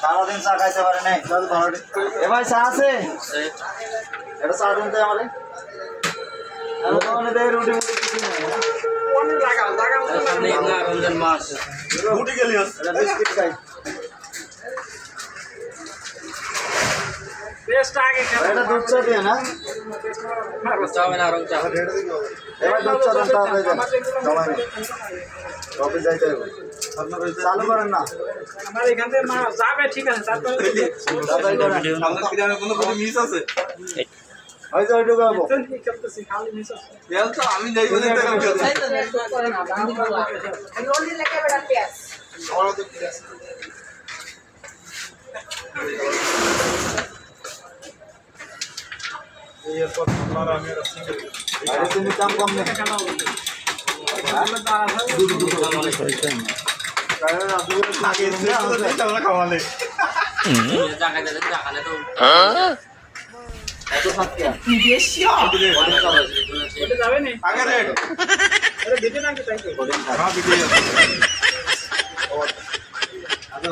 সারাদিন চা খাইতে পারে নাই এ ভাই চা আছে এটা চা দিন তো আমারে রুটি কিছু নাই রমজান মাস রুটি গেলি বিস্কিট খাই টেস্ট আগে এটা দুধ চা দিয়ে না চা না রং চা এবার দুধ চা দেন তাহলে দেন সময় নেই অফিস যাইতে হবে আপনারা চালু করেন না আমার এখান থেকে না যাবে ঠিক আছে তারপরে দাদাই করেন আমরা কি জানেন কোনো মিস আছে ওই যে ওইটুকু গাবো করতেছি খালি মিস আছে তেল তো আমি যাই বলে টাকা করে না দাম আমি ওলি লেখা বেটা পেঁয়াজ আমার তো পেঁয়াজ ये तो हमारा मेरा सिंगल अरे तुम काम कम नहीं करना दूध वाले पैसे कारण आप दूर आगे से चलना खवाले जाके दे जाके तो हां ऐसा बात क्या ये शिया बोले जावे नहीं आगे रेड अरे दीदी ना के चाहिए हां दीदी और आजा